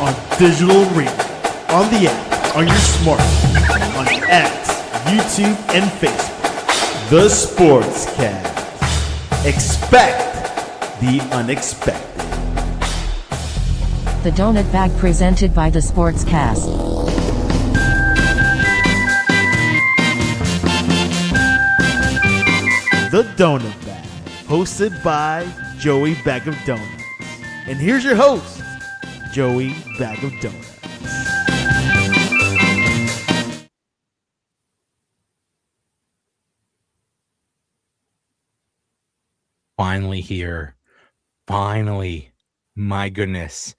on digital radio, on the app, on your smartphone, on X, YouTube, and Facebook. The Sportscast. Expect the unexpected. The Donut Bag presented by The Sportscast. The Donut Bag, hosted by Joey Bag of Donuts. And here's your host, Joey Bag of Donuts. Finally here. Finally. My goodness.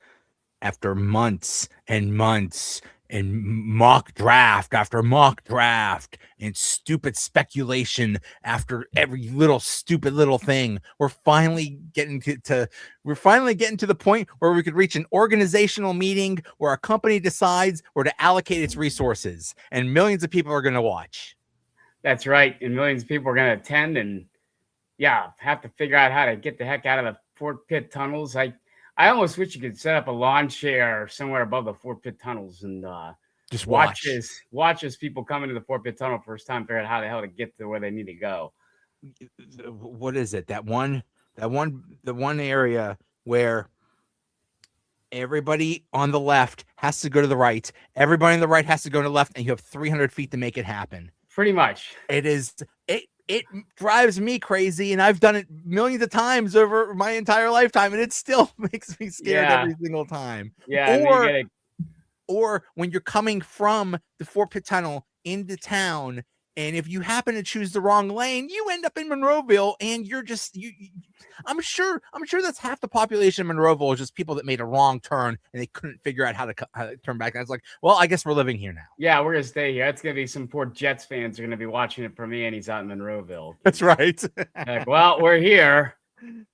After months and months and mock draft after mock draft and stupid speculation after every little stupid little thing, we're finally getting to the point where we could reach an organizational meeting where a company decides where to allocate its resources, and millions of people are going to watch. That's right, and millions of people are going to attend, and have to figure out how to get the heck out of the Fort Pitt tunnels. I almost wish you could set up a lawn chair somewhere above the Fort Pitt tunnels and just watch as people come into the Fort Pitt tunnel first time, figure out how the hell to get to where they need to go. What is it? The one area where everybody on the left has to go to the right, everybody on the right has to go to the left, and you have 300 feet to make it happen. Pretty much. It drives me crazy, and I've done it millions of times over my entire lifetime, and it still makes me scared every single time. Yeah. Or when you're coming from the Fort Pitt Tunnel into town, and if you happen to choose the wrong lane, you end up in Monroeville, and you're just I'm sure that's half the population of Monroeville is just people that made a wrong turn and they couldn't figure out how to turn back. And I was like, well, I guess we're living here now. Yeah, we're gonna stay here. It's gonna be some poor Jets fans are gonna be watching it for me, and he's out in Monroeville. That's right. Like, well, we're here.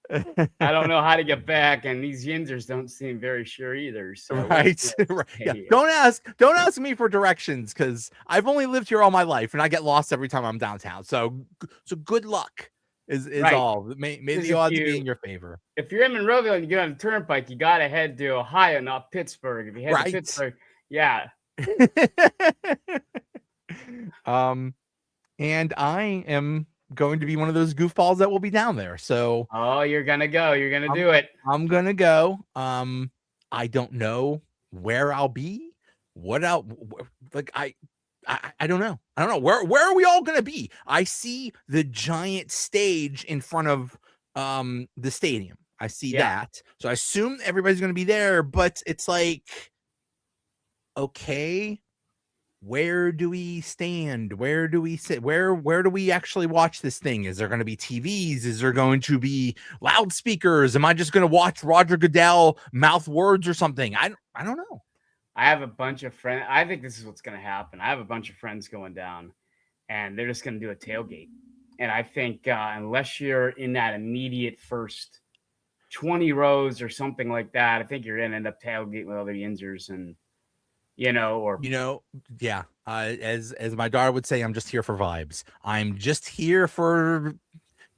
I don't know how to get back, and these Yinzers don't seem very sure either. So right. Yeah. Don't ask me for directions, because I've only lived here all my life, and I get lost every time I'm downtown. So good luck is right. All. May the odds be in your favor. If you're in Monroeville and you get on the turnpike, you gotta head to Ohio, not Pittsburgh. If you head to Pittsburgh, yeah. And I am going to be one of those goofballs that will be down there. So you're gonna go. You're gonna do it. I'm gonna go. I don't know where I'll be. I don't know. I don't know. Where are we all gonna be? I see the giant stage in front of the stadium. I see that. So I assume everybody's gonna be there, but it's like, okay, where do we stand? Where do we sit? Where do we actually watch this thing? Is there going to be TVs? Is there going to be loudspeakers? Am I just going to watch Roger Goodell mouth words or something? I don't know. I have a bunch of friends. I think this is what's going to happen. I have a bunch of friends going down, and they're just going to do a tailgate. And I think unless you're in that immediate first 20 rows or something like that, I think you're going to end up tailgating with other Yinzers and as my daughter would say, I'm just here for vibes. I'm just here for,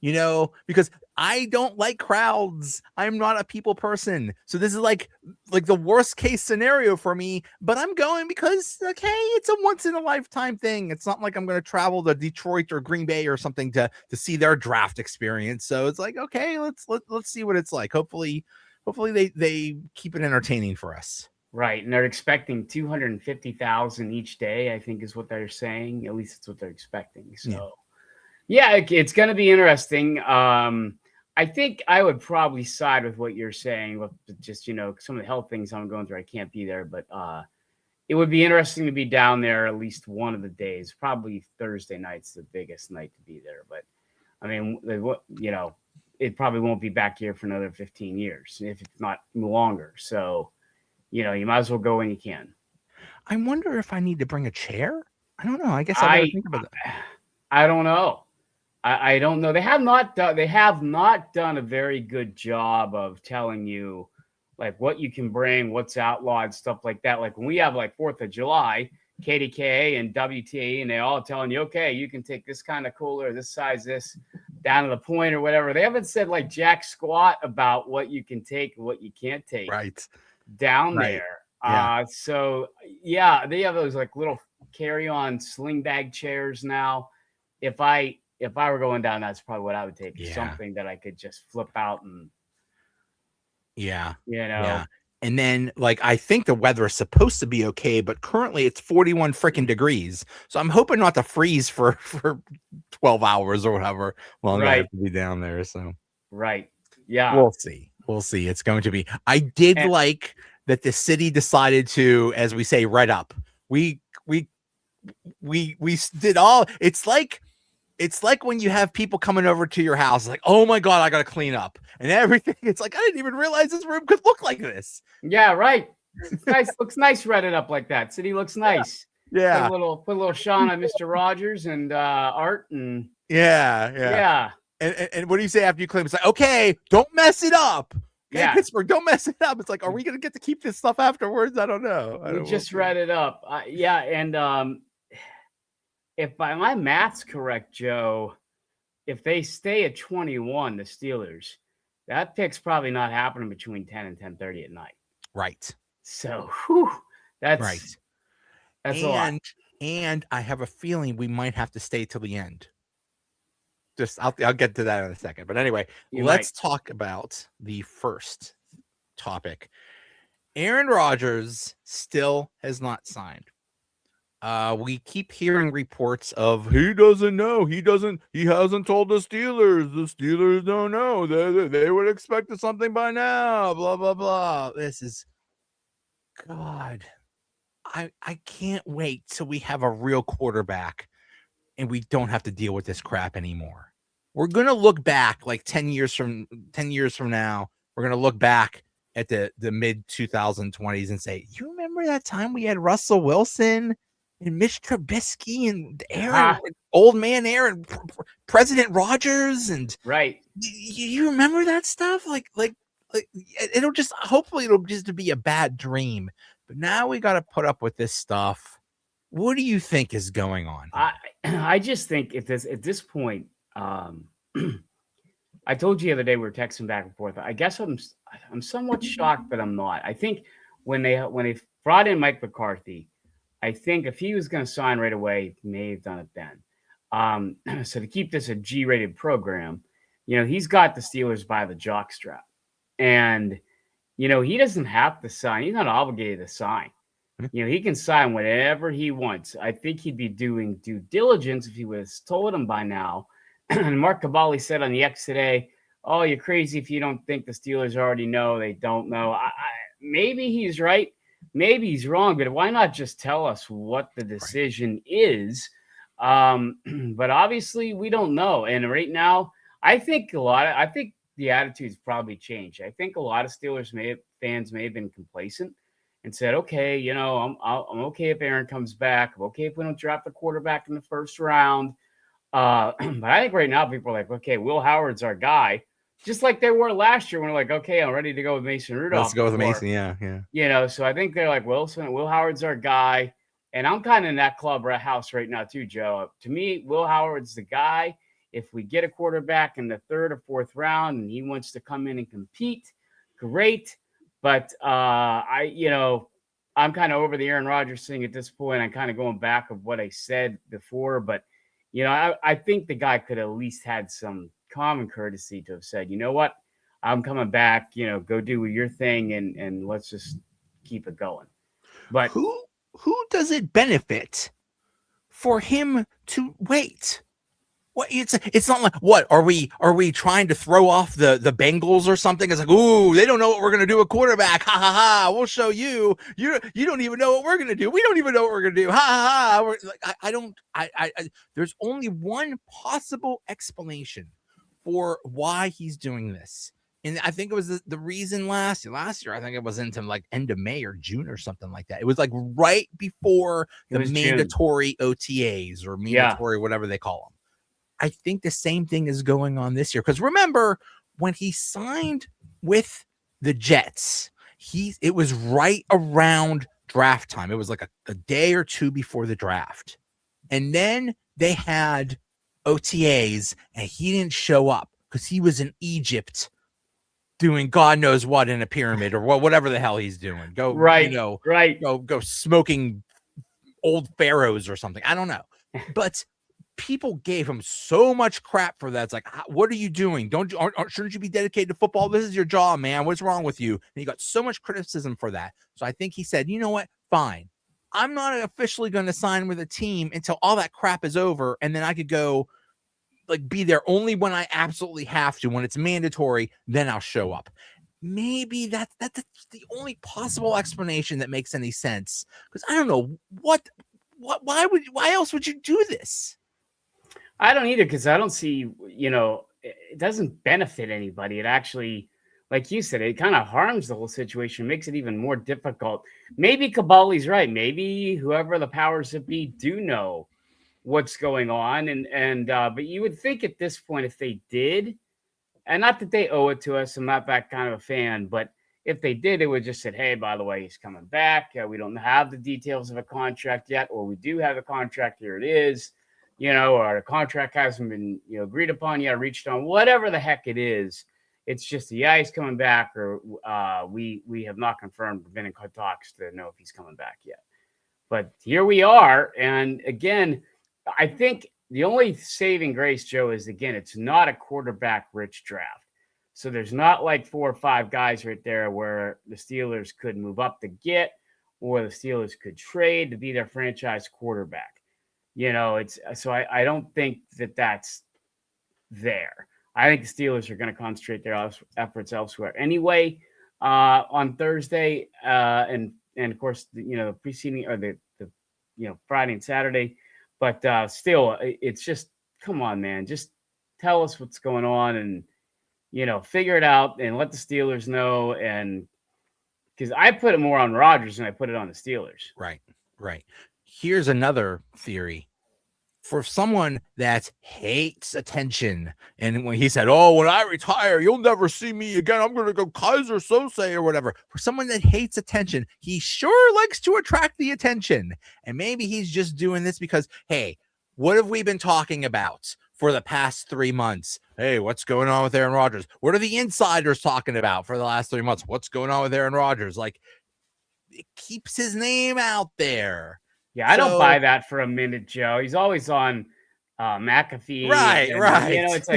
because I don't like crowds. I'm not a people person. So this is like the worst case scenario for me, but I'm going because, okay, it's a once in a lifetime thing. It's not like I'm going to travel to Detroit or Green Bay or something to see their draft experience. So it's like, okay, let's see what it's like. Hopefully they keep it entertaining for us. Right, and they're expecting 250,000 each day, I think is what they're saying. At least it's what they're expecting. So, it's going to be interesting. I think I would probably side with what you're saying. With just, some of the health things I'm going through, I can't be there. But it would be interesting to be down there at least one of the days. Probably Thursday night's the biggest night to be there. But, I mean, it probably won't be back here for another 15 years, if it's not longer. So, you might as well go when you can. I wonder if I need to bring a chair. I don't know. I guess I better think about that. I don't know. I don't know. They have not done a very good job of telling you like what you can bring, what's outlawed, stuff like that. Like when we have like 4th of July, KDKA and WTA, and they all telling you, okay, you can take this kind of cooler, this size, this down to the point or whatever. They haven't said like jack squat about what you can take and what you can't take. Right. Down there. So yeah, they have those like little carry-on sling bag chairs now. If I were going down, that's probably what I would take. Yeah. Something that I could just flip out and Yeah. you know. Yeah. And then, like, I think the weather is supposed to be okay, but currently it's 41 freaking degrees. So I'm hoping not to freeze for 12 hours or whatever long I have to be down there. So Yeah, we'll see. We'll see. It's going to be. I did like that the city decided to, as we say, red up. We did all. It's like when you have people coming over to your house, like, oh my God, I got to clean up and everything. It's like, I didn't even realize this room could look like this. Yeah, right. It's nice. Looks nice redded up like that. City looks nice. Yeah. Put a little Sean on Mr. Rogers and Art and yeah. And what do you say after you clean? It's like, okay, don't mess it up. Okay, Yeah. Pittsburgh, don't mess it up. It's like, are we going to get to keep this stuff afterwards? I don't know. We just read it up. And if by my math's correct, Joe, if they stay at 21, the Steelers, that pick's probably not happening between 10 and 10:30 at night. Right. So that's right. That's a lot. And I have a feeling we might have to stay till the end. I'll get to that in a second. But anyway, let's talk about the first topic. Aaron Rodgers still has not signed. We keep hearing reports of he doesn't know. He hasn't told the Steelers. The Steelers don't know. They would expect something by now. Blah, blah, blah. This is God. I can't wait till we have a real quarterback and we don't have to deal with this crap anymore. We're gonna look back like 10 years from now. We're gonna look back at the mid 2020s and say, you remember that time we had Russell Wilson and Mitch Trubisky and Aaron, old man Aaron, President Rodgers, and you remember that stuff? Like hopefully it'll just be a bad dream. But now we got to put up with this stuff. What do you think is going on? I just think at this point, I told you the other day we were texting back and forth. I guess I'm somewhat shocked, but I'm not. I think when they brought in Mike McCarthy, I think if he was going to sign right away, he may have done it then. So to keep this a G-rated program, he's got the Steelers by the jockstrap, and he doesn't have to sign. He's not obligated to sign. He can sign whatever he wants. I think he'd be doing due diligence if he was told him by now. And Mark Cavalli said on the X today, "Oh, you're crazy if you don't think the Steelers already know. They don't know." Maybe he's right. Maybe he's wrong. But why not just tell us what the decision is? But obviously, we don't know. And right now, I think the attitude's probably changed. I think a lot of Steelers fans may have been complacent and said, "Okay, I'm okay if Aaron comes back. I'm okay if we don't draft the quarterback in the first round." But I think right now people are like, "Okay, Will Howard's our guy," just like they were last year when they're like, "Okay, I'm ready to go with Mason Rudolph." Let's go with Mason, yeah. So I think they're like, Will Howard's our guy, and I'm kind of in that house right now too, Joe. To me, Will Howard's the guy. If we get a quarterback in the third or fourth round and he wants to come in and compete, great. But I'm kind of over the Aaron Rodgers thing at this point. I'm kind of going back of what I said before, but I think the guy could at least had some common courtesy to have said, "You know what, I'm coming back. Go do your thing, and let's just keep it going." But who does it benefit for him to wait? What it's not like, what are we trying to throw off the Bengals or something? It's like, ooh, they don't know what we're gonna do at quarterback. Ha ha ha! We'll show you. You don't even know what we're gonna do. We don't even know what we're gonna do. Ha ha ha! We're like, there's only one possible explanation for why he's doing this, and I think it was the reason last year. I think it was into like end of May or June or something like that. It was like right before the mandatory June. OTAs or mandatory whatever they call them. I think the same thing is going on this year. Because remember, when he signed with the Jets, it was right around draft time. It was like a day or two before the draft. And then they had OTAs, and he didn't show up because he was in Egypt doing God knows what in a pyramid or whatever the hell he's doing. Go, Right. go smoking old pharaohs or something. I don't know. But people gave him so much crap for that. It's like, what are you doing? Shouldn't you be dedicated to football? This is your job, man. What's wrong with you? And he got so much criticism for that. So I think he said, you know what? Fine. I'm not officially going to sign with a team until all that crap is over. And then I could go like be there only when I absolutely have to, when it's mandatory, then I'll show up. Maybe that's the only possible explanation that makes any sense. Because I don't know why else would you do this? I don't either, because I don't see, it doesn't benefit anybody. It actually, like you said, it kind of harms the whole situation, makes it even more difficult. Maybe Kabali's right. Maybe whoever the powers that be do know what's going on. But you would think at this point, if they did, and not that they owe it to us, I'm not that kind of a fan, but if they did, it would just said, hey, by the way, he's coming back. We don't have the details of a contract yet, or we do have a contract. Here it is. Or the contract hasn't been, agreed upon yet, reached on, whatever the heck it is. It's just, he's coming back, or we have not confirmed, been in talks to know if he's coming back yet. But here we are. And again, I think the only saving grace, Joe, is, again, it's not a quarterback-rich draft. So there's not like 4 or 5 guys right there where the Steelers could move up to get, or the Steelers could trade to be their franchise quarterback. I don't think that's there. I think the Steelers are going to concentrate their efforts elsewhere anyway on Thursday, and of course the preceding, or the Friday and Saturday. But still, it's just, come on, man, just tell us what's going on and figure it out and let the Steelers know. And because I put it more on Rodgers than I put it on the Steelers. Right. Here's another theory. For someone that hates attention, and when he said, oh, when I retire, you'll never see me again, I'm going to go Kaiser Sose or whatever. For someone that hates attention, he sure likes to attract the attention. And maybe he's just doing this because, hey, what have we been talking about for the past 3 months? Hey, what's going on with Aaron Rodgers? What are the insiders talking about for the last 3 months? What's going on with Aaron Rodgers? Like, it keeps his name out there. Yeah, I don't buy that for a minute, Joe. He's always on McAfee. Right. It's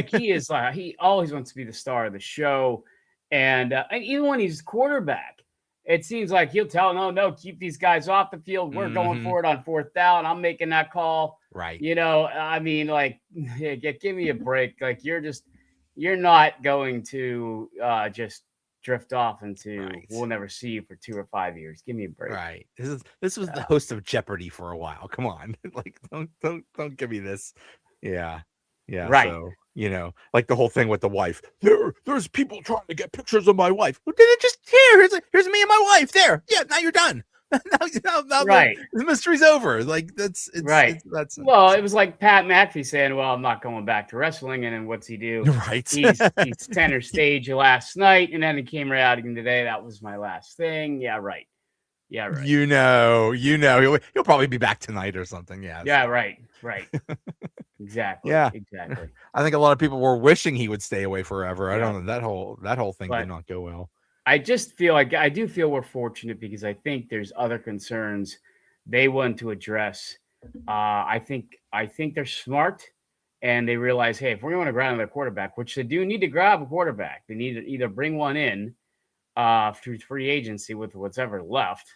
like he always wants to be the star of the show. And even when he's quarterback, it seems like he'll tell, no, keep these guys off the field. We're going for it on 4th down. I'm making that call. Right. I mean, like, give me a break. Like, you're not going to just drift off into we'll never see you for 2 or 5 years. Give me a break. Right. This was the host of Jeopardy for a while. Come on. Like, don't give me this. Yeah. Right. So, like the whole thing with the wife. There's people trying to get pictures of my wife. Well, did it just here's me and my wife there. Yeah, now you're done. now right. The mystery's over. Like it's right. That's it was like Pat McAfee saying, well, I'm not going back to wrestling. And then what's he do? Right. He's center stage last night, and then he came right out again today. That was my last thing. Yeah, right. He'll probably be back tonight or something. Yeah. Yeah, right. Exactly. Yeah. Exactly. I think a lot of people were wishing he would stay away forever. I don't know, that whole thing did not go well. I just feel like I do feel we're fortunate because I think there's other concerns they want to address. I think they're smart, and they realize, hey, if we're going to grab another quarterback, which they do need to grab a quarterback, they need to either bring one in through free agency with what's ever left,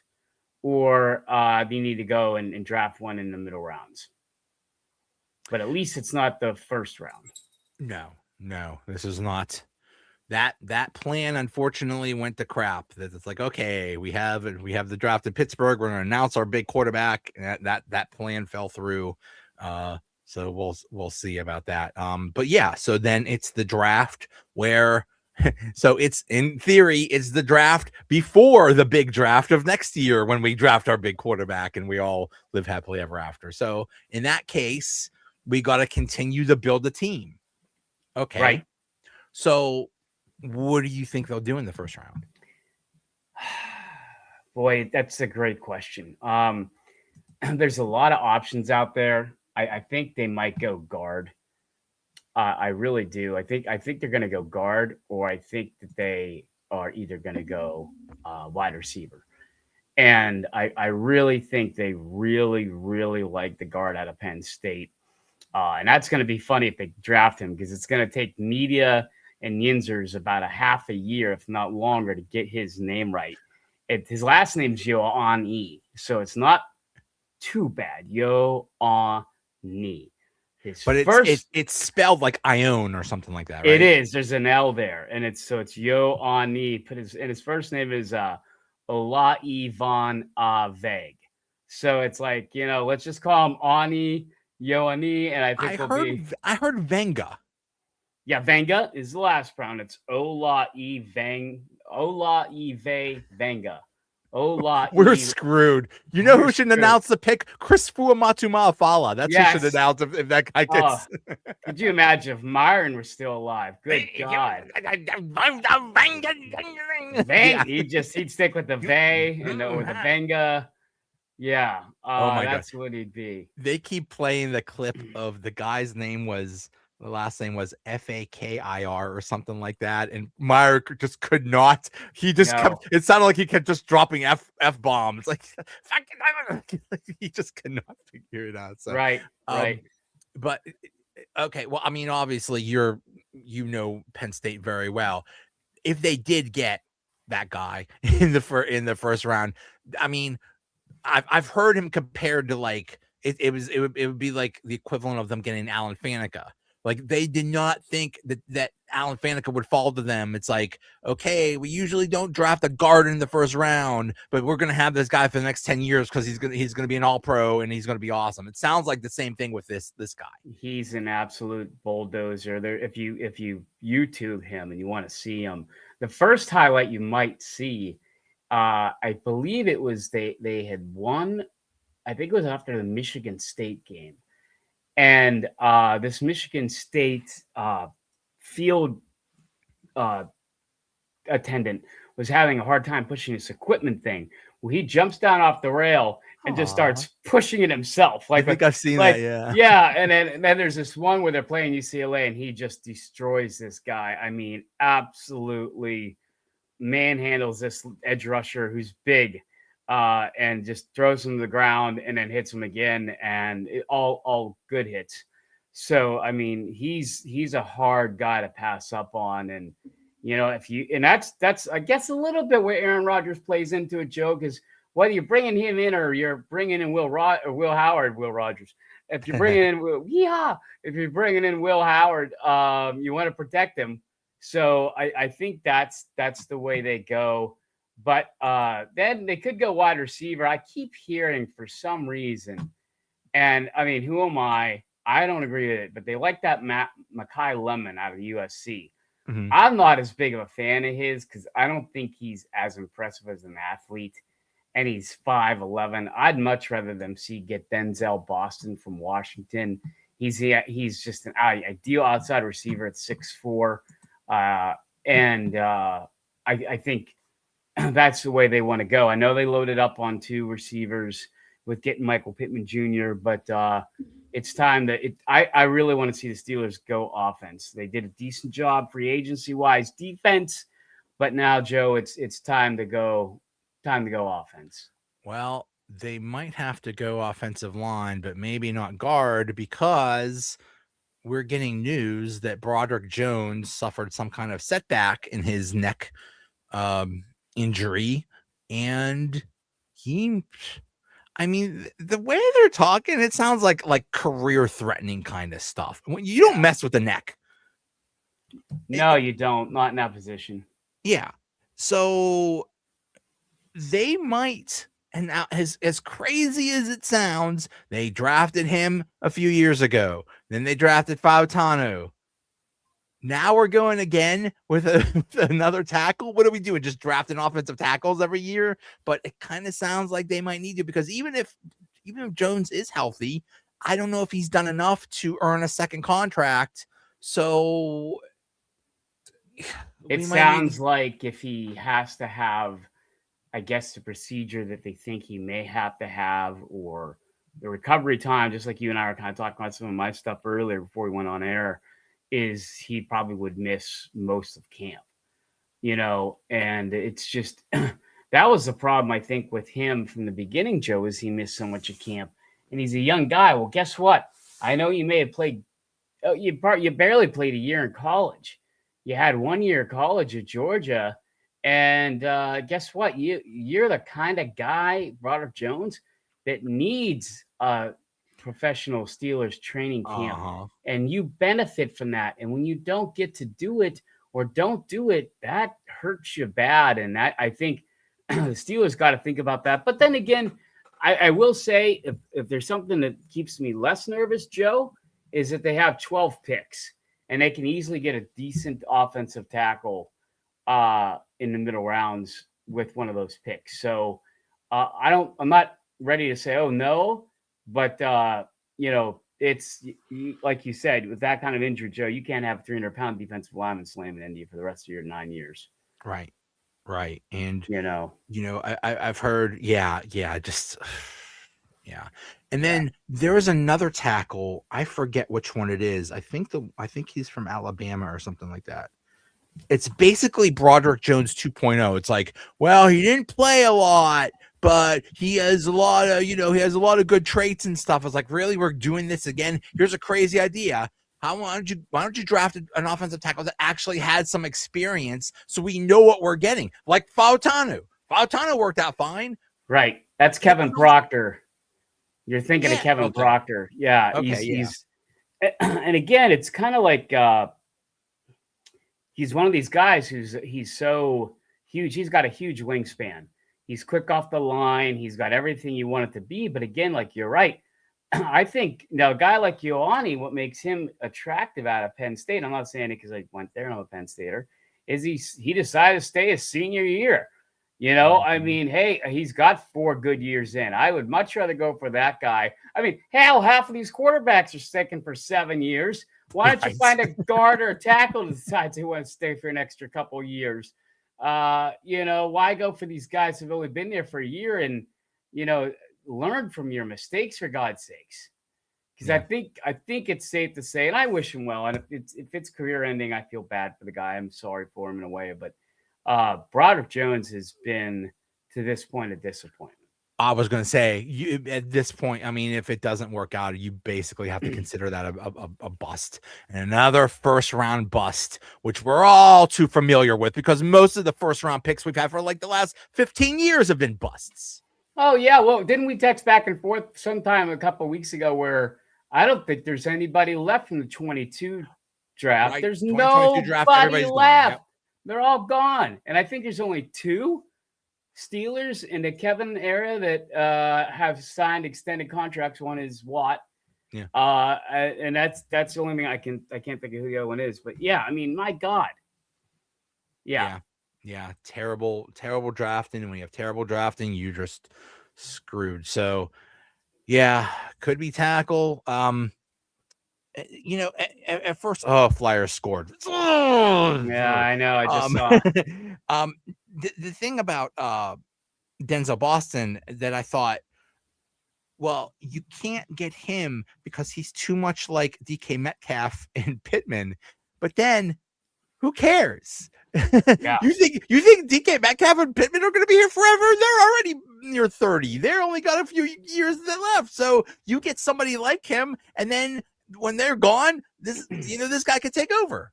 or they need to go and draft one in the middle rounds. But at least it's not the first round. No, this is not. That plan unfortunately went to crap. That it's like, okay, we have the draft in Pittsburgh. We're going to announce our big quarterback. And that plan fell through. So we'll see about that. But yeah, so then it's the draft where, so it's in theory, it's the draft before the big draft of next year when we draft our big quarterback and we all live happily ever after. So in that case, we got to continue to build a team. Okay. Right. So what do you think they'll do in the first round? Boy, that's a great question. There's a lot of options out there. I think they might go guard. I really do. I think they're going to go guard, or I think that they are either going to go wide receiver. And I really think they really, really like the guard out of Penn State. And that's going to be funny if they draft him, because it's going to take media and Yinzers about a half a year, if not longer, to get his name right. His last name's Yoani, so it's not too bad. Yoani. But it's spelled like Ione or something like that, right? It is. There's an L there, and it's Yoani. His first name is Olaivan Veg. So it's like, let's just call him Ani Yoani, and I think I heard Venga. Yeah, Venga is the last round. It's Olaive Venga. We're screwed. You know who should announce the pick? Chris Fuamatu Ma'afala. That's who should announce if that guy gets. Could you imagine if Myron was still alive? Good God. He'd stick with the Vay or the Venga. Yeah. Oh my that's God. what he'd be. They keep playing the clip of the guy's the last name was Fakir or something like that. And Meyer just could not. He just kept, it sounded like he kept just dropping F bombs. Like, he just could not figure it out. So, right. But okay. Well, I mean, obviously Penn State very well. If they did get that guy in the first round, I mean, I've heard him compared to like, it would be like the equivalent of them getting Alan Faneca. Like, they did not think that Alan Faneca would fall to them. It's like, okay, we usually don't draft a guard in the first round, but we're going to have this guy for the next 10 years because he's going to be an all-pro and he's going to be awesome. It sounds like the same thing with this guy. He's an absolute bulldozer. There, if you YouTube him and you want to see him, the first highlight you might see, I believe it was they had won. I think it was after the Michigan State game. And this Michigan State field attendant was having a hard time pushing this equipment thing. Well, he jumps down off the rail and just starts pushing it himself. I think I've seen that, yeah. Yeah, and then there's this one where they're playing UCLA, and he just destroys this guy. I mean, absolutely manhandles this edge rusher who's big. And just throws him to the ground and then hits him again, and all good hits. So I mean, he's a hard guy to pass up on, and that's I guess a little bit where Aaron Rodgers plays into it, Joe, because whether you're bringing him in or you're bringing in Will Rogers, if you're bringing in Will Howard, you want to protect him. So I think that's the way they go. But then they could go wide receiver. I keep hearing for some reason, and I mean, who am I? I don't agree with it, but they like that Makai Lemon out of USC. Mm-hmm. I'm not as big of a fan of his because I don't think he's as impressive as an athlete, and he's 5'11". I'd much rather them get Denzel Boston from Washington. He's just an ideal outside receiver at 6'4", and I think that's the way they want to go. I know they loaded up on 2 receivers with getting Michael Pittman Jr., but it's time I really want to see the Steelers go offense. They did a decent job free agency-wise defense, but now, Joe, it's time to go offense. Well, they might have to go offensive line, but maybe not guard, because we're getting news that Broderick Jones suffered some kind of setback in his neck injury, and the way they're talking, it sounds like career threatening kind of stuff. You don't mess with the neck. No, you don't. Not in that position. Yeah. So they might, and now as crazy as it sounds, they drafted him a few years ago. Then they drafted Fautano. Now we're going again with another tackle. What are we doing? Just drafting offensive tackles every year? But it kind of sounds like they might need to, because even if Jones is healthy, I don't know if he's done enough to earn a second contract. So it sounds like if he has to have, I guess, the procedure that they think he may have to have, or the recovery time, just like you and I were kind of talking about some of my stuff earlier before we went on air. is he probably would miss most of camp, and it's just that was the problem, I think, with him from the beginning, Joe, is he missed so much of camp, and he's a young guy. Well, guess what? I know you may have played, you barely played a year in college. You had 1 year of college at Georgia, and guess what? You're the kind of guy, Broderick Jones, that needs a professional Steelers training camp, and you benefit from that. And when you don't get to do it or don't do it, that hurts you bad. And that, I think, the Steelers got to think about that. But then again, I will say, if there's something that keeps me less nervous, Joe, is that they have 12 picks, and they can easily get a decent offensive tackle in the middle rounds with one of those picks. So I'm not ready to say, oh no, but it's like you said, with that kind of injury, Joe, you can't have a 300-pound defensive lineman slamming into you for the rest of your 9 years. Right. And I've heard, just yeah. And then there's another tackle. I forget which one it is. I think he's from Alabama or something like that. It's basically Broderick Jones 2.0. It's like, well, he didn't play a lot, but he has a lot of good traits and stuff. It's like, really, we're doing this again? Here's a crazy idea. Why don't you draft an offensive tackle that actually had some experience so we know what we're getting? Like Fautanu. Fautanu worked out fine. Right. That's Kevin Proctor. You're thinking of Kevin Proctor. Yeah. Okay, he's and again, it's kind of like he's one of these guys he's so huge. He's got a huge wingspan. He's quick off the line. He's got everything you want it to be. But again, like you're right. I think now a guy like Ioane, what makes him attractive out of Penn State, I'm not saying it because I went there and I'm a Penn Stater, is he decided to stay his senior year. I mean, hey, he's got 4 good years in. I would much rather go for that guy. I mean, hell, half of these quarterbacks are sticking for 7 years. Why don't you find a guard or a tackle that decides they want to stay for an extra couple years? Why go for these guys who've only been there for a year and, learn from your mistakes, for God's sakes? Because I think it's safe to say, and I wish him well. And if it's career ending, I feel bad for the guy. I'm sorry for him in a way. But Broderick Jones has been, to this point, a disappointment. I was going to say, at this point, I mean, if it doesn't work out, you basically have to consider that a bust. And another first-round bust, which we're all too familiar with because most of the first-round picks we've had for like the last 15 years have been busts. Oh, yeah. Well, didn't we text back and forth sometime a couple of weeks ago where I don't think there's anybody left from the 22 draft. Right. There's nobody left. Yep. They're all gone. And I think there's only 2 Steelers in the Kevin era that have signed extended contracts. One is Watt. Yeah. And that's the only thing I can't think of who the other one is. But yeah, I mean, my God. Yeah. Yeah, terrible drafting. And when you have terrible drafting, you're just screwed. So, yeah, could be tackle. At first, Flyers scored. Yeah, I know. I just saw. The thing about Denzel Boston that I thought, well, you can't get him because he's too much like DK Metcalf and Pittman. But then, who cares? Yeah. You think DK Metcalf and Pittman are going to be here forever? They're already near 30. They're only got a few years left. So you get somebody like him, and then when they're gone, this guy could take over.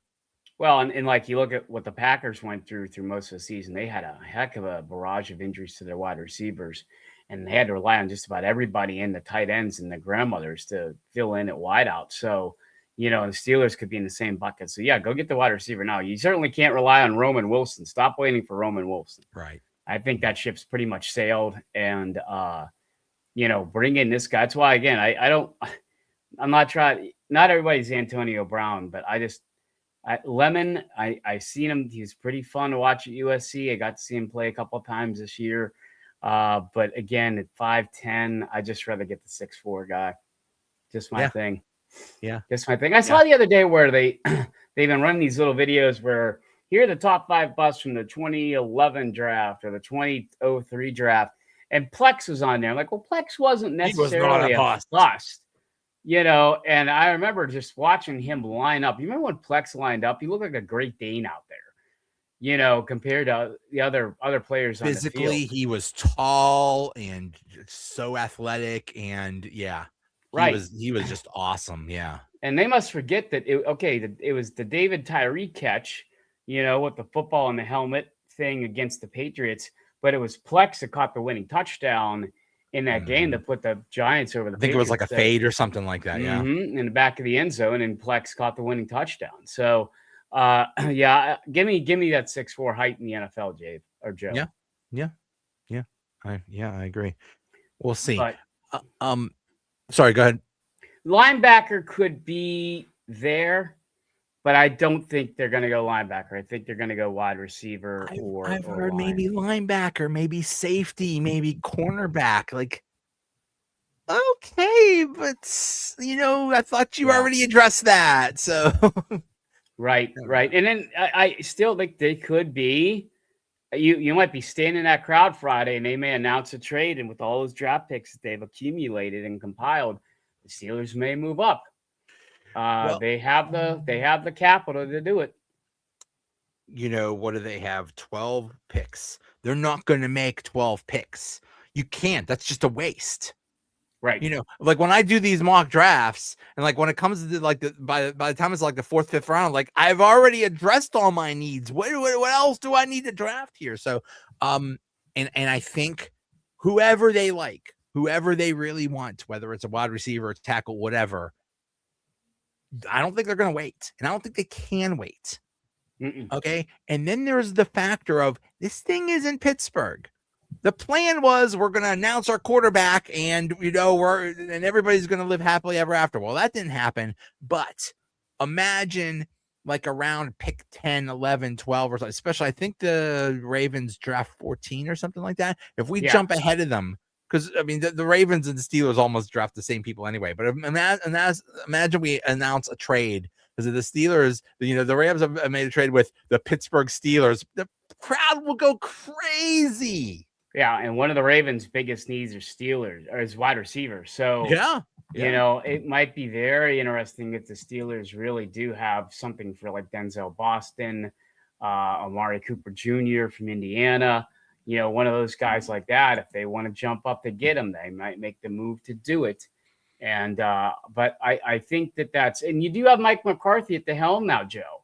Well, and like you look at what the Packers went through most of the season, they had a heck of a barrage of injuries to their wide receivers, and they had to rely on just about everybody in the tight ends and the grandmothers to fill in at wideout. So, the Steelers could be in the same bucket. So, yeah, go get the wide receiver now. You certainly can't rely on Roman Wilson. Stop waiting for Roman Wilson. Right. I think that ship's pretty much sailed, and, bring in this guy. That's why, again, I'm not trying – not everybody's Antonio Brown, but Lemon, I seen him. He's pretty fun to watch at USC. I got to see him play a couple of times this year. But again, at 5'10", I just rather get the 6'4" guy. Just my thing. Yeah. Just my thing. I saw the other day where they've been running these little videos where here are the top 5 busts from the 2011 draft or the 2003 draft. And Plex was on there. I'm like, well, Plex wasn't necessarily a bust. And I remember just watching him line up. You remember when Plex lined up? He looked like a Great Dane out there, compared to the other players on the Physically, field. he was tall and so athletic, and Right. he was just awesome. Yeah. And they must forget that it was the David Tyree catch, with the football and the helmet thing against the Patriots, but it was Plex that caught the winning touchdown in that game that put the Giants over the I think Patriots. it was like a fade or something like that. Yeah. In the back of the end zone, and Plex caught the winning touchdown. So, give me that 6'4" height in the NFL, Joe. Yeah. I agree. We'll see. But sorry, go ahead. linebacker could be there, but I don't think they're going to go linebacker. I think they're going to go wide receiver I've heard line. maybe linebacker, maybe safety, maybe cornerback. Like, okay, but I thought you already addressed that. So right. And then I still think they could be. You might be standing in that crowd Friday, and they may announce a trade, and with all those draft picks that they've accumulated and compiled, the Steelers may move up. They have the capital to do it. What do they have? 12 picks. They're not going to make 12 picks. You can't. That's just a waste. Right. Like when I do these mock drafts, and like when it comes to like by the time it's like the 4th, 5th round, like I've already addressed all my needs. What else do I need to draft here? So, and I think whoever they like, whoever they really want, whether it's a wide receiver, a tackle, whatever, I don't think they're going to wait, and I don't think they can wait. Okay. And then there's the factor of this thing is in Pittsburgh. The plan was we're going to announce our quarterback and, and everybody's going to live happily ever after. Well, that didn't happen, but imagine like around pick 10, 11, 12 or something, especially I think the Ravens draft 14 or something like that. If we jump ahead of them, because I mean, the Ravens and the Steelers almost draft the same people anyway, but imagine we announce a trade because the Steelers, the Rams have made a trade with the Pittsburgh Steelers. The crowd will go crazy. Yeah, and one of the Ravens' biggest needs is wide receiver. So it might be very interesting if the Steelers really do have something for like Denzel Boston, Amari Cooper Jr. from Indiana. One of those guys like that. If they want to jump up to get him, they might make the move to do it. And but I think that's, and you do have Mike McCarthy at the helm now, Joe.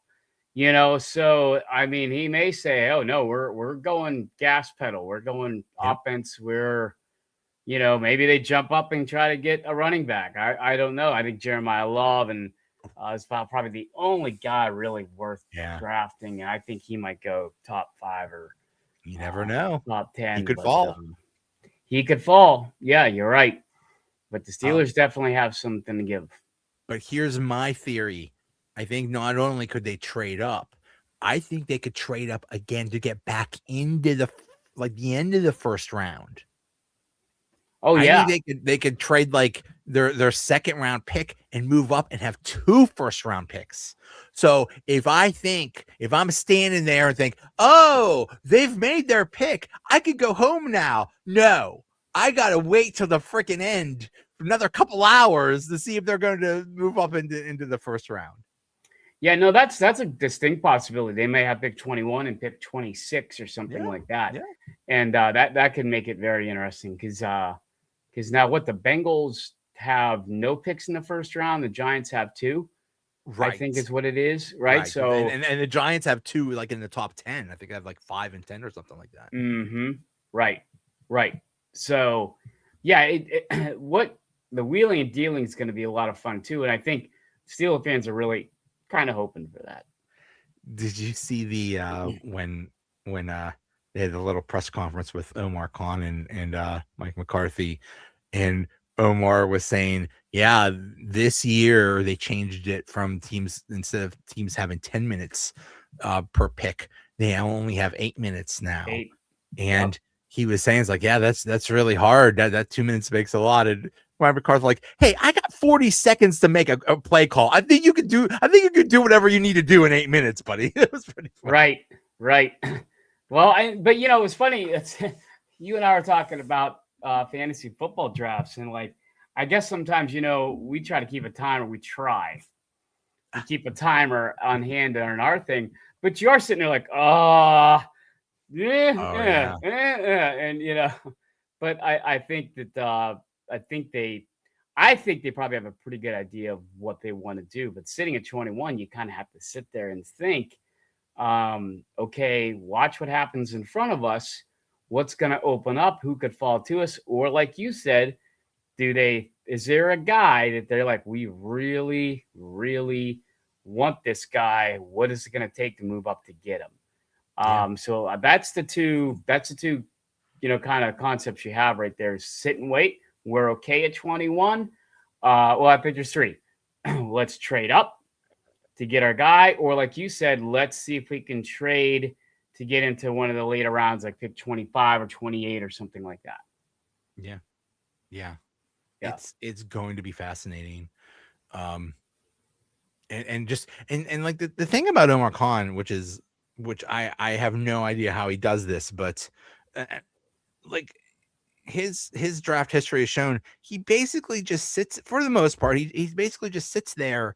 So I mean, he may say, "Oh no, we're going gas pedal. We're going offense. We're, maybe they jump up and try to get a running back. I don't know. I think Jeremiah Love and is probably the only guy really worth drafting, and I think he might go top 5 or you never know, top 10. He could fall. He could fall. Yeah, you're right. But the Steelers definitely have something to give. But here's my theory. I think not only could they trade up, I think they could trade up again to get back into the end of the first round. Oh yeah, I think they could trade like their second round pick and move up and have 2 first round picks. So if I'm standing there and think, oh, they've made their pick, I could go home now. No, I gotta wait till the freaking end for another couple hours to see if they're going to move up into the first round. Yeah, no, that's a distinct possibility. They may have pick 21 and pick 26 or something like that. Yeah. And that could make it very interesting because now what, the Bengals have no picks in the first round, the Giants have 2. Right. I think is what it is, right? So and the Giants have 2 like in the top 10. I think they have like 5 and 10 or something like that. Right. So yeah, what the wheeling and dealing is going to be a lot of fun too, and I think Steelers fans are really kind of hoping for that. Did you see the when they had a little press conference with Omar Khan and Mike McCarthy, and Omar was saying, yeah, this year they changed it from teams, instead of teams having 10 minutes per pick, they only have 8 minutes now. 8. And he was saying, it's like, yeah, that's really hard. That 2 minutes makes a lot. And Ryan McCarthy like, hey, I got 40 seconds to make a play call. I think you could do whatever you need to do in 8 minutes, buddy. It was pretty funny. Right. Well, but it was funny. You and I were talking about fantasy football drafts, and like I guess sometimes, we try to keep a timer. We try to keep a timer on hand on our thing, but you are sitting there like, Oh yeah. and but I think that I think they I think they probably have a pretty good idea of what they want to do. But sitting at 21, you kind of have to sit there and think, okay, watch what happens in front of us. What's going to open up? Who could fall to us? Or like you said, is there a guy that they're like, we really, really want this guy? What is it going to take to move up to get him? Yeah. So that's the two, kind of concepts you have right there. Sit and wait. We're okay at 21. Well, I think there's three. Let's trade up to get our guy, or like you said, let's see if we can trade to get into one of the later rounds, like pick 25 or 28 or something like that. Yeah. Yeah. It's going to be fascinating. And just like the thing about Omar Khan, which I have no idea how he does this, but like his draft history has shown, he basically just sits, for the most part, he basically just sits there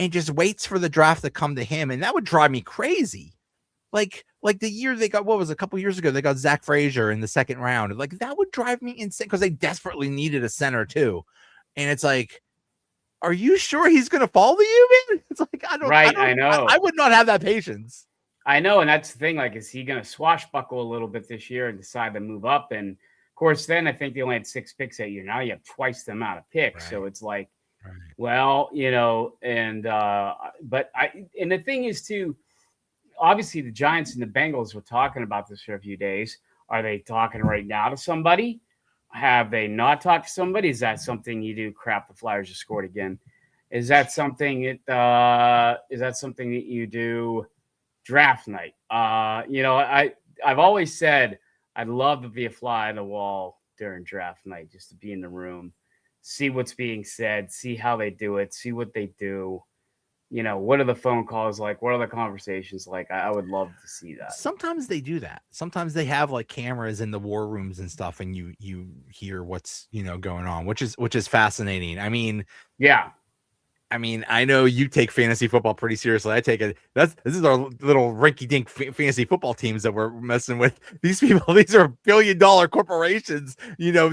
and just waits for the draft to come to him, and that would drive me crazy. Like the year they got, what was it, a couple years ago, they got Zach Frazier in the second round. Like that would drive me insane because they desperately needed a center too. And it's like, are you sure he's going to fall to you, man? It's like, I know. I would not have that patience. I know. And that's the thing. Like, is he going to swashbuckle a little bit this year and decide to move up? And of course, then I think they only had 6 picks that year. Now you have twice the amount of picks. Right. So it's like, well, and the thing is too, obviously the Giants and the Bengals were talking about this for a few days. Are they talking right now to somebody? Have they not talked to somebody? Is that something you do? Crap, the Flyers just scored again. Is that something that you do draft night? I've always said I'd love to be a fly on the wall during draft night, just to be in the room, see what's being said, see how they do it, see what they do. What are the phone calls like? What are the conversations like? I would love to see that. Sometimes they do that. Sometimes they have like cameras in the war rooms and stuff, and you hear what's going on, which is fascinating. I mean, yeah. I know you take fantasy football pretty seriously. I take it. This is our little rinky-dink fantasy football teams that we're messing with. These people, these are billion-dollar corporations. Your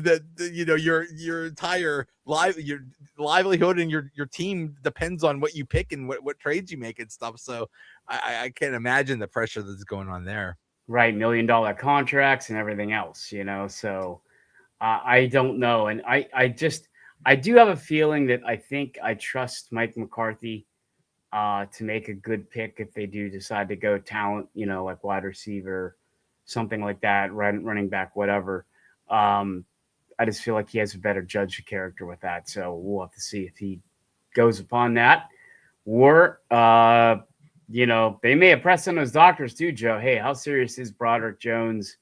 entire your livelihood and your team depends on what you pick and what trades you make and stuff. So I can't imagine the pressure that's going on there. Right, $1 million contracts and everything else. So I don't know, and I do have a feeling that I think I trust Mike McCarthy to make a good pick if they do decide to go talent, like wide receiver, something like that, running back, whatever. I just feel like he has a better judge of character with that. So we'll have to see if he goes upon that. Or, they may have pressed on those doctors too, Joe. Hey, how serious is Broderick Jones?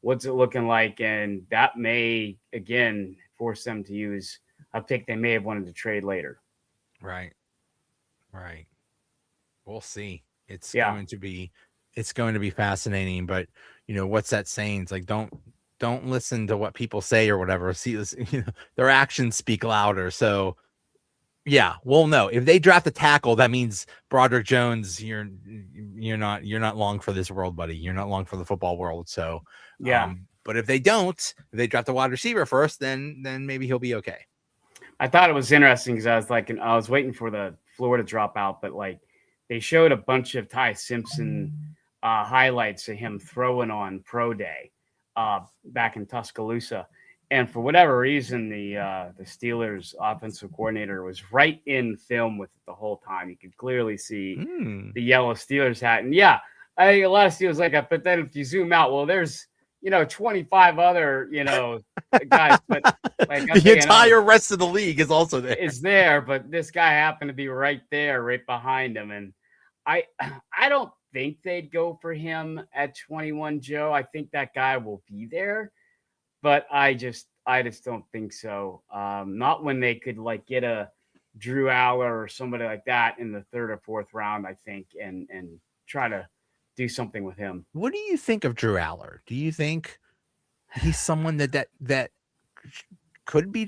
What's it looking like? And that may, again, force them to use a pick they may have wanted to trade later. Right. We'll see. It's going to be fascinating, but what's that saying? It's like, don't listen to what people say or whatever. See this, their actions speak louder. So yeah, we'll know. If they draft a tackle, that means Broderick Jones, you're not long for this world, buddy. You're not long for the football world. So yeah. But if they draft a wide receiver first, then maybe he'll be okay. I thought it was interesting because I was waiting for the Florida dropout, but like they showed a bunch of Ty Simpson highlights of him throwing on pro day back in Tuscaloosa. And for whatever reason, the Steelers offensive coordinator was right in film with it the whole time. You could clearly see the yellow Steelers hat. And yeah, I think a lot of Steelers like that. But then if you zoom out, well, there's 25 other guys, but like the entire rest of the league is also there. Is there, but this guy happened to be right there, right behind him. And I don't think they'd go for him at 21, Joe. I think that guy will be there. But I just don't think so. Not when they could like get a Drew Aller or somebody like that in the 3rd or 4th round, I think, and try to do something with him. What do you think of Drew Aller? Do you think he's someone that should be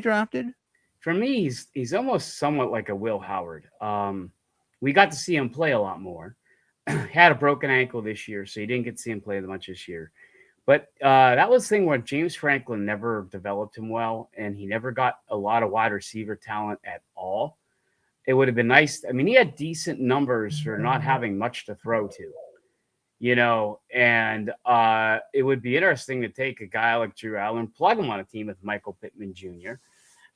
drafted? For me, he's almost somewhat like a Will Howard. We got to see him play a lot more. Had a broken ankle this year, so you didn't get to see him play much this year. But that was the thing where James Franklin never developed him well, and he never got a lot of wide receiver talent at all. It would have been nice. I mean, he had decent numbers for not having much to throw to, and it would be interesting to take a guy like Drew Allen, plug him on a team with Michael Pittman Jr.,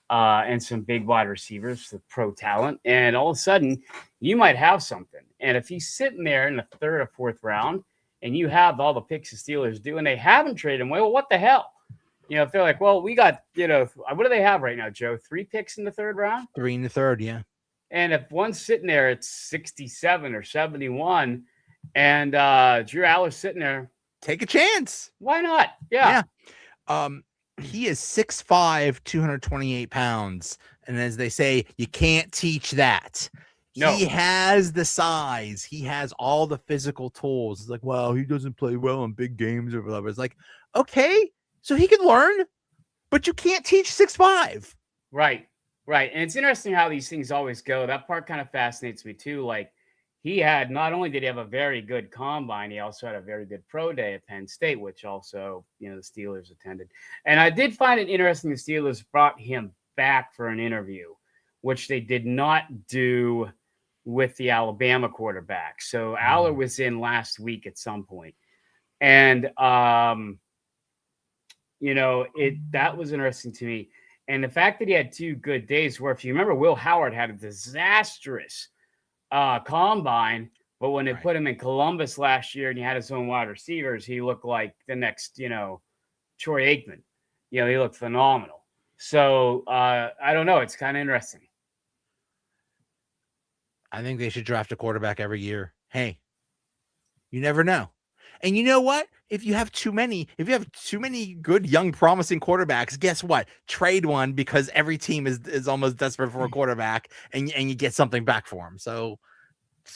and some big wide receivers with pro talent, and all of a sudden you might have something. And if he's sitting there in the third or fourth round and you have all the picks the Steelers do and they haven't traded him, well, what the hell? If they're like, well, we got, what do they have right now, Joe? 3 picks in the third round? 3 in the third, yeah. And if one's sitting there, it's 67 or 71, and Drew Allen's sitting there, take a chance. Why not? Yeah. He is 6'5", 228 pounds. And as they say, you can't teach that. No. He has the size. He has all the physical tools. It's like, well, he doesn't play well in big games or whatever. It's like, okay, so he can learn, but you can't teach 6'5". Right. And it's interesting how these things always go. That part kind of fascinates me too. Like, not only did he have a very good combine, he also had a very good pro day at Penn State, which also, the Steelers attended. And I did find it interesting the Steelers brought him back for an interview, which they did not do with the Alabama quarterback. So Aller was in last week at some point. And, that was interesting to me. And the fact that he had 2 good days where, if you remember, Will Howard had a disastrous combine, but when they put him in Columbus last year and he had his own wide receivers, he looked like the next, Troy Aikman. He looked phenomenal. So I don't know. It's kind of interesting. I think they should draft a quarterback every year. Hey, you never know. And you know what? If you have too many good, young, promising quarterbacks, guess what? Trade one, because every team is almost desperate for a quarterback, and you get something back for him. So,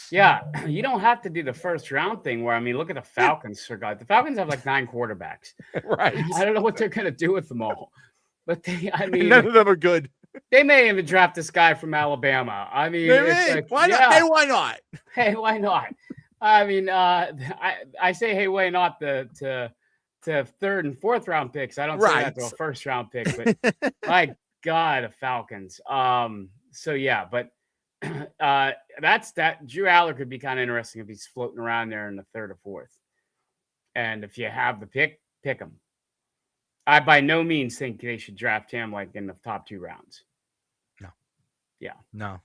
yeah, you don't have to do the first round thing where, look at the Falcons. For God, the Falcons have like 9 quarterbacks. Right. I don't know what they're going to do with them all, but none of them are good. They may even draft this guy from Alabama. Why not? Hey, why not? Hey, why not? I say, hey, why not to third and fourth round picks? I don't say that to a first round pick, but my God, the Falcons. So yeah, but that's that. Drew Aller could be kind of interesting if he's floating around there in the third or fourth. And if you have the pick him. I by no means think they should draft him like in the top 2 rounds. No. Yeah. No.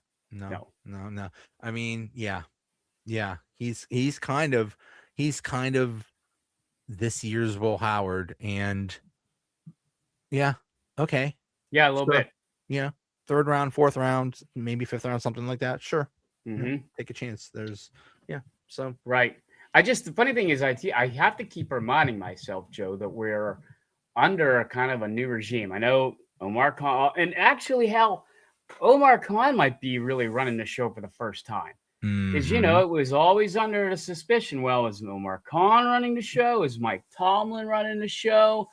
Yeah. He's kind of this year's Will Howard, and yeah, okay. Yeah, a little bit. Yeah. 3rd round, 4th round, maybe 5th round, something like that. Sure. Mm-hmm. Take a chance. So right. The funny thing is I have to keep reminding myself, Joe, that we're under a kind of a new regime. I know Omar Khan, and actually how Omar Khan might be really running the show for the first time. Because, it was always under the suspicion, well, is Omar Khan running the show? Is Mike Tomlin running the show?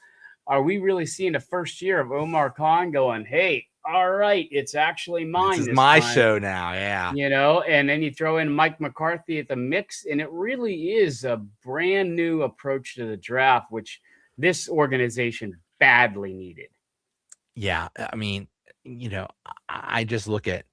Are we really seeing the first year of Omar Khan going, hey, all right, it's actually mine. This is my show now, yeah. And then you throw in Mike McCarthy at the mix, and it really is a brand new approach to the draft, which this organization badly needed. Yeah, I just look at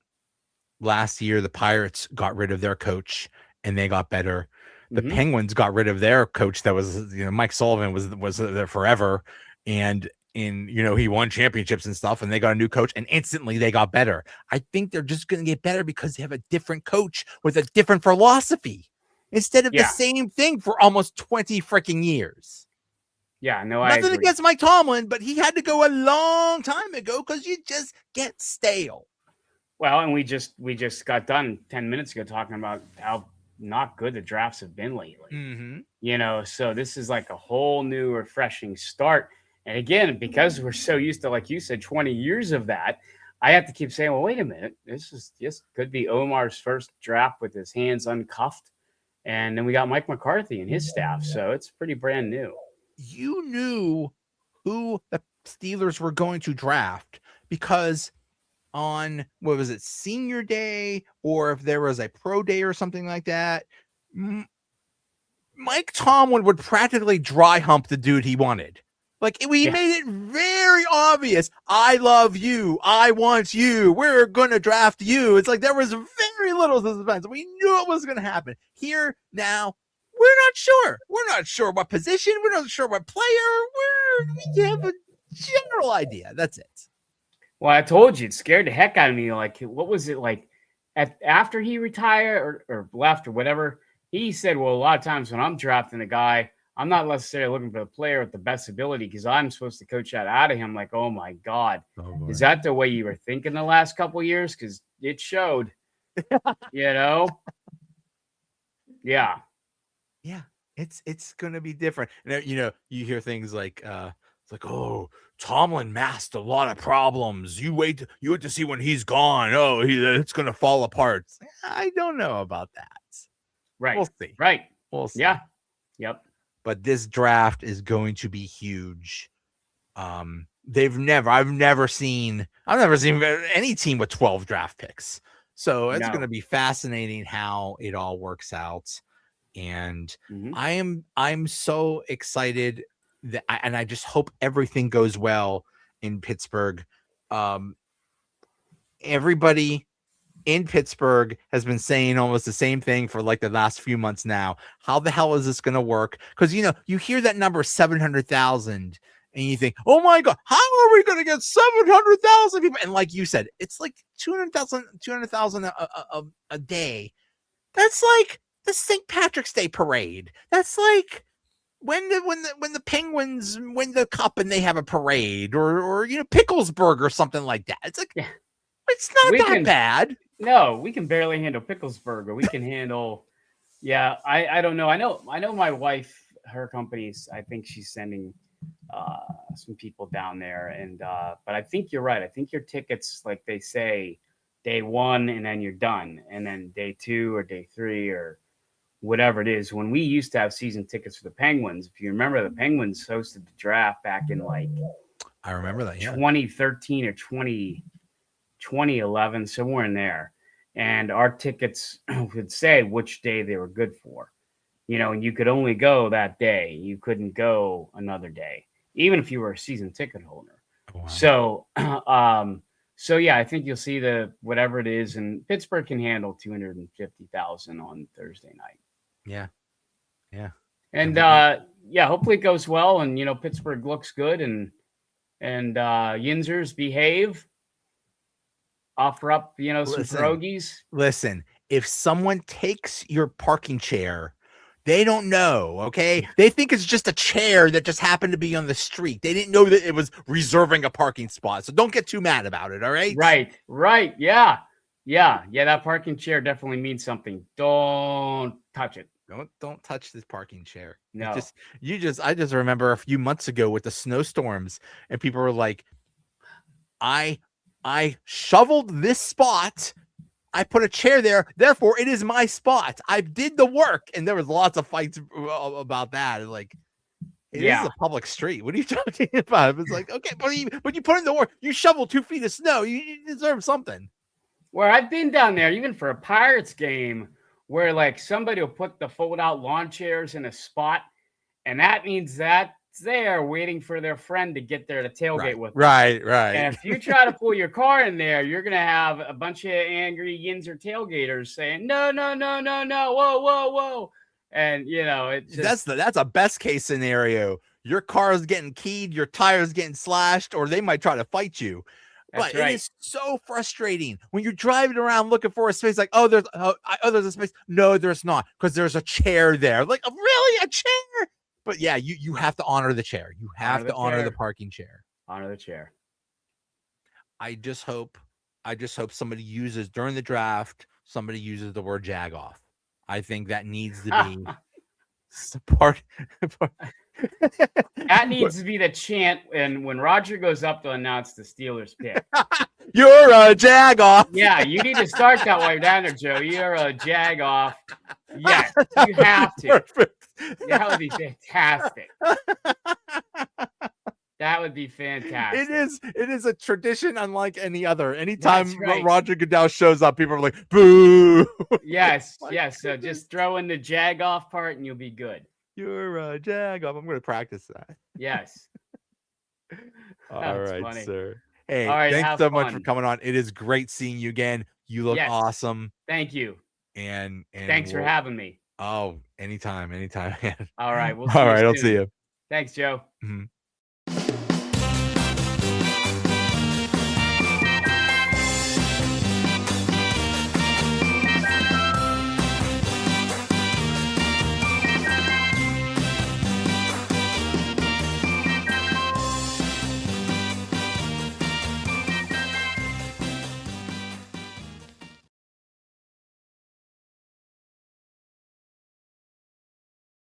last year, the Pirates got rid of their coach and they got better. The Penguins got rid of their coach that was, Mike Sullivan was there forever. And he won championships and stuff, and they got a new coach and instantly they got better. I think they're just going to get better because they have a different coach with a different philosophy instead of the same thing for almost 20 freaking years. Yeah, no, I agree. Nothing against Mike Tomlin, but he had to go a long time ago because you just get stale. Well, and we just got done 10 minutes ago talking about how not good the drafts have been lately. So this is like a whole new refreshing start. And again, because we're so used to, like you said, 20 years of that, I have to keep saying, well, wait a minute. This could be Omar's first draft with his hands uncuffed. And then we got Mike McCarthy and his staff. So it's pretty brand new. You knew who the Steelers were going to draft, because on, what was it, senior day, or if there was a pro day or something like that, Mike Tomlin would practically dry hump the dude he wanted. Like, we made it very obvious. I love you. I want you. We're going to draft you. It's like there was very little suspense. We knew it was going to happen. Here now, we're not sure. We're not sure what position. We're not sure what player. We have a general idea. That's it. Well, I told you, it scared the heck out of me. Like, what was it like after he retired or left or whatever? He said, well, a lot of times when I'm drafting a guy, I'm not necessarily looking for the player with the best ability because I'm supposed to coach that out of him. Like, oh my God, is that the way you were thinking the last couple of years? Because it showed, you know? Yeah. Yeah. It's going to be different. And, you know, you hear things like, it's like, oh, Tomlin masked a lot of problems. You wait to see when he's gone. Oh, it's going to fall apart. I don't know about that. Right. We'll see. Right. We'll see. Yeah. Yep. But this draft is going to be huge. I've never seen any team with 12 draft picks. So it's going to be fascinating how it all works out. And I'm so excited that I just hope everything goes well in Pittsburgh. Everybody in Pittsburgh has been saying almost the same thing for like the last few months now. How the hell is this going to work? Because, you know, you hear that number 700,000 and you think, oh my God, how are we going to get 700,000 people? And like you said, it's like 200,000 a day. That's like the St. Patrick's Day parade. That's like when the Penguins win the cup and they have a parade, or you know, Picklesburg or something like that. It's like, it's not that bad. No, we can barely handle Picklesburg, or we can handle. Yeah, I don't know. I know my wife, her company's, I think she's sending some people down there, and but I think you're right. I think your tickets, like they say, day one and then you're done, and then day two or day three or whatever it is. When we used to have season tickets for the Penguins, if you remember, the Penguins hosted the draft back in like, I remember that, 2013 or 2011, somewhere in there. And our tickets would say which day they were good for, you know, and you could only go that day. You couldn't go another day, even if you were a season ticket holder. Wow. So yeah, I think you'll see the whatever it is, and Pittsburgh can handle 250,000 on Thursday night. Yeah. And hopefully it goes well, and you know, Pittsburgh looks good, and Yinzers behave. Offer up, you know, some pierogies. Listen, if someone takes your parking chair, they don't know, okay? They think it's just a chair that just happened to be on the street. They didn't know that it was reserving a parking spot. So don't get too mad about it, all right? Right. Yeah. That parking chair definitely means something. Don't touch it. Don't touch this parking chair. No. I just remember a few months ago with the snowstorms, and people were like, I shoveled this spot. I put a chair there. Therefore, it is my spot. I did the work. And there was lots of fights about that. Like, it is a public street. What are you talking about? It's like, okay, but you put in the work. You shovel 2 feet of snow. You deserve something. Where I've been down there, even for a Pirates game, where like somebody will put the fold-out lawn chairs in a spot, and that means that there waiting for their friend to get there to tailgate with them. Right. And if you try to pull your car in there, you're going to have a bunch of angry Yinzer tailgaters saying, no, whoa. And, you know, that's a best case scenario. Your car is getting keyed, your tires getting slashed, or they might try to fight you. But it is so frustrating when you're driving around looking for a space, like, there's a space. No, there's not, because there's a chair there. Like, really, a chair? But yeah, you have to honor the chair. You have to honor the parking chair. Honor the chair. I just hope somebody uses during the draft, somebody uses the word jag off. I think that needs to be support. That needs to be the chant. And when Roger goes up to announce the Steelers pick, you're a jag off. Yeah, you need to start that way down there, Joe. You're a jag off. Yes, you have to. Perfect. That would be fantastic. That would be fantastic. It is a tradition unlike any other. Anytime That's right. Roger Goodell shows up, people are like, boo. Yes, My yes. So goodness. just throw in the jag off part and you'll be good. You're a jag off. I'm going to practice that. Yes. All That's right, funny. sir. Hey, All right, thanks have so much for fun. coming on. It is great seeing you again. You look Yes. awesome. Thank you. And Thanks for having me. Oh, anytime, man. All right, we'll see All you right, soon. I'll see you. Thanks, Joe. Mhm.